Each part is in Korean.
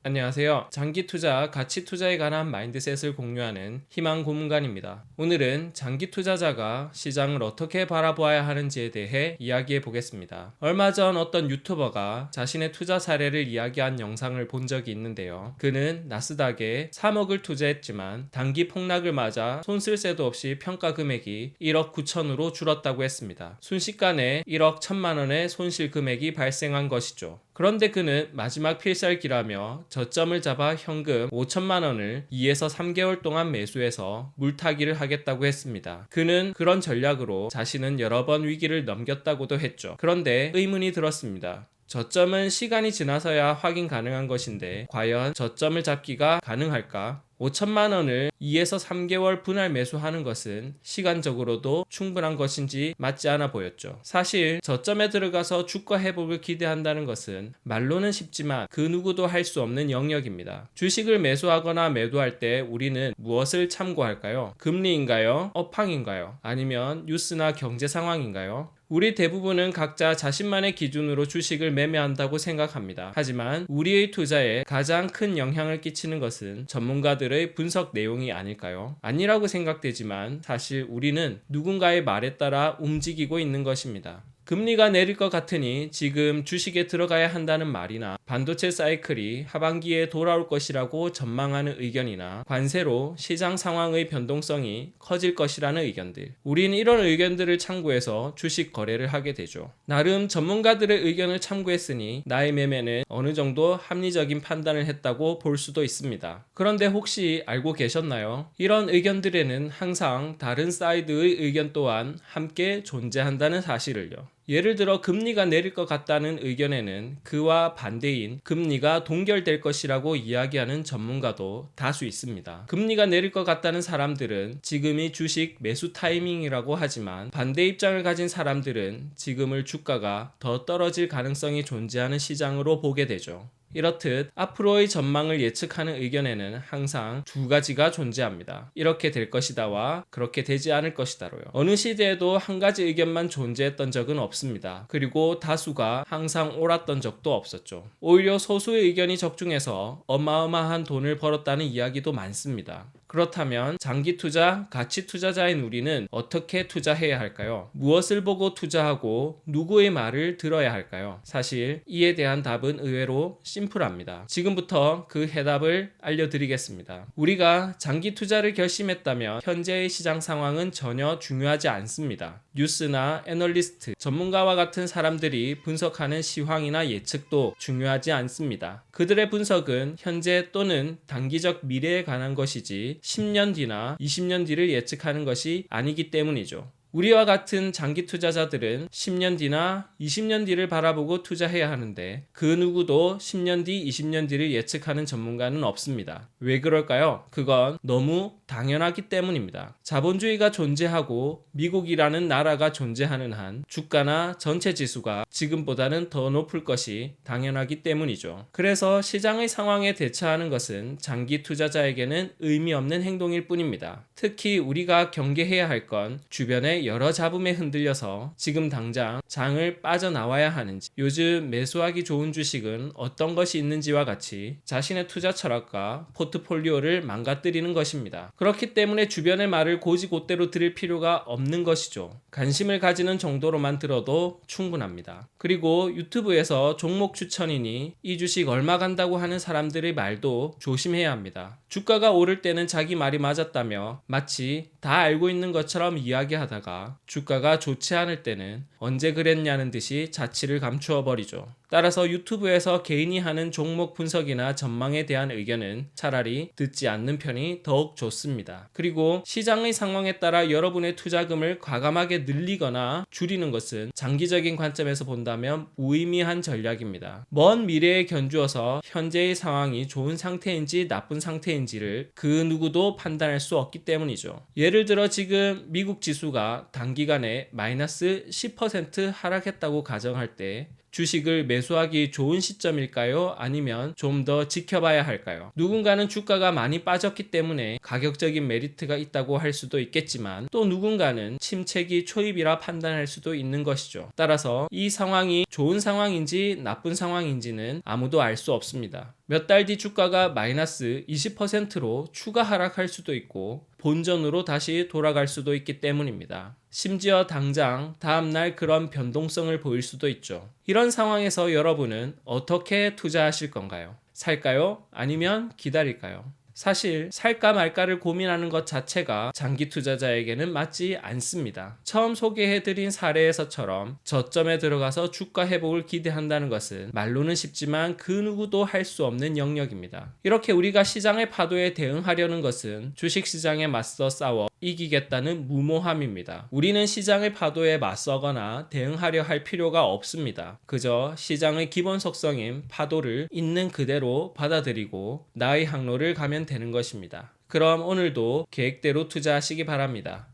안녕하세요. 장기 투자, 가치 투자에 관한 마인드셋을 공유하는 희망 고문관입니다. 오늘은 장기 투자자가 시장을 어떻게 바라보아야 하는지에 대해 이야기해 보겠습니다. 얼마 전 어떤 유튜버가 자신의 투자 사례를 이야기한 영상을 본 적이 있는데요. 그는 나스닥에 3억을 투자했지만 단기 폭락을 맞아 손 쓸 새도 없이 평가 금액이 1억 9천으로 줄었다고 했습니다. 순식간에 1억 1천만 원의 손실 금액이 발생한 것이죠. 그런데 그는 마지막 필살기라며 저점을 잡아 현금 5천만 원을 2에서 3개월 동안 매수해서 물타기를 하겠다고 했습니다. 그는 그런 전략으로 자신은 여러 번 위기를 넘겼다고도 했죠. 그런데 의문이 들었습니다. 저점은 시간이 지나서야 확인 가능한 것인데 과연 저점을 잡기가 가능할까? 5천만 원을 2에서 3개월 분할 매수하는 것은 시간적으로도 충분한 것인지 맞지 않아 보였죠. 사실 저점에 들어가서 주가 회복을 기대한다는 것은 말로는 쉽지만 그 누구도 할 수 없는 영역입니다. 주식을 매수하거나 매도할 때 우리는 무엇을 참고할까요? 금리인가요? 업황인가요? 아니면 뉴스나 경제 상황인가요? 우리 대부분은 각자 자신만의 기준으로 주식을 매매한다고 생각합니다. 하지만 우리의 투자에 가장 큰 영향을 끼치는 것은 전문가들의 분석 내용이 아닐까요? 아니라고 생각되지만 사실 우리는 누군가의 말에 따라 움직이고 있는 것입니다. 금리가 내릴 것 같으니 지금 주식에 들어가야 한다는 말이나 반도체 사이클이 하반기에 돌아올 것이라고 전망하는 의견이나 관세로 시장 상황의 변동성이 커질 것이라는 의견들. 우린 이런 의견들을 참고해서 주식 거래를 하게 되죠. 나름 전문가들의 의견을 참고했으니 나의 매매는 어느 정도 합리적인 판단을 했다고 볼 수도 있습니다. 그런데 혹시 알고 계셨나요? 이런 의견들에는 항상 다른 사이드의 의견 또한 함께 존재한다는 사실을요. 예를 들어 금리가 내릴 것 같다는 의견에는 그와 반대인 금리가 동결될 것이라고 이야기하는 전문가도 다수 있습니다. 금리가 내릴 것 같다는 사람들은 지금이 주식 매수 타이밍이라고 하지만 반대 입장을 가진 사람들은 지금의 주가가 더 떨어질 가능성이 존재하는 시장으로 보게 되죠. 이렇듯 앞으로의 전망을 예측하는 의견에는 항상 두 가지가 존재합니다. 이렇게 될 것이다와 그렇게 되지 않을 것이다로요. 어느 시대에도 한 가지 의견만 존재했던 적은 없습니다. 그리고 다수가 항상 옳았던 적도 없었죠. 오히려 소수의 의견이 적중해서 어마어마한 돈을 벌었다는 이야기도 많습니다. 그렇다면 장기 투자, 가치 투자자인 우리는 어떻게 투자해야 할까요? 무엇을 보고 투자하고 누구의 말을 들어야 할까요? 사실 이에 대한 답은 의외로 심플합니다. 지금부터 그 해답을 알려드리겠습니다. 우리가 장기 투자를 결심했다면 현재의 시장 상황은 전혀 중요하지 않습니다. 뉴스나 애널리스트, 전문가와 같은 사람들이 분석하는 시황이나 예측도 중요하지 않습니다. 그들의 분석은 현재 또는 단기적 미래에 관한 것이지 10년 뒤나 20년 뒤를 예측하는 것이 아니기 때문이죠. 우리와 같은 장기 투자자들은 10년 뒤나 20년 뒤를 바라보고 투자해야 하는데 그 누구도 10년 뒤, 20년 뒤를 예측하는 전문가는 없습니다. 왜 그럴까요? 그건 너무 당연하기 때문입니다. 자본주의가 존재하고 미국이라는 나라가 존재하는 한 주가나 전체 지수가 지금보다는 더 높을 것이 당연하기 때문이죠. 그래서 시장의 상황에 대처하는 것은 장기 투자자에게는 의미 없는 행동일 뿐입니다. 특히 우리가 경계해야 할 건 주변의 여러 잡음에 흔들려서 지금 당장 장을 빠져나와야 하는지, 요즘 매수하기 좋은 주식은 어떤 것이 있는지와 같이 자신의 투자 철학과 포트폴리오를 망가뜨리는 것입니다. 그렇기 때문에 주변의 말을 곧이곧대로 들을 필요가 없는 것이죠. 관심을 가지는 정도로만 들어도 충분합니다. 그리고 유튜브에서 종목 추천이니 이 주식 얼마 간다고 하는 사람들의 말도 조심해야 합니다. 주가가 오를 때는 자기 말이 맞았다며 마치 다 알고 있는 것처럼 이야기하다가 주가가 좋지 않을 때는 언제 그랬냐는 듯이 자취를 감추어 버리죠. 따라서 유튜브에서 개인이 하는 종목 분석이나 전망에 대한 의견은 차라리 듣지 않는 편이 더욱 좋습니다. 그리고 시장의 상황에 따라 여러분의 투자금을 과감하게 늘리거나 줄이는 것은 장기적인 관점에서 본다면 무의미한 전략입니다. 먼 미래에 견주어서 현재의 상황이 좋은 상태인지 나쁜 상태인지를 그 누구도 판단할 수 없기 때문이죠. 예를 들어 지금 미국 지수가 단기간에 마이너스 10% 하락했다고 가정할 때 주식을 매수하기 좋은 시점일까요? 아니면 좀 더 지켜봐야 할까요? 누군가는 주가가 많이 빠졌기 때문에 가격적인 메리트가 있다고 할 수도 있겠지만 또 누군가는 침체기 초입이라 판단할 수도 있는 것이죠. 따라서 이 상황이 좋은 상황인지 나쁜 상황인지는 아무도 알 수 없습니다. 몇 달 뒤 주가가 마이너스 20%로 추가 하락할 수도 있고 본전으로 다시 돌아갈 수도 있기 때문입니다. 심지어 당장 다음날 그런 변동성을 보일 수도 있죠. 이런 상황에서 여러분은 어떻게 투자하실 건가요? 살까요? 아니면 기다릴까요? 사실 살까 말까를 고민하는 것 자체가 장기 투자자에게는 맞지 않습니다. 처음 소개해드린 사례에서처럼 저점에 들어가서 주가 회복을 기대한다는 것은 말로는 쉽지만 그 누구도 할 수 없는 영역입니다. 이렇게 우리가 시장의 파도에 대응하려는 것은 주식시장에 맞서 싸워 이기겠다는 무모함입니다. 우리는 시장의 파도에 맞서거나 대응하려 할 필요가 없습니다. 그저 시장의 기본 속성인 파도를 있는 그대로 받아들이고 나의 항로를 가면 되는 것입니다. 그럼 오늘도 계획대로 투자하시기 바랍니다.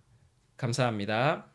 감사합니다.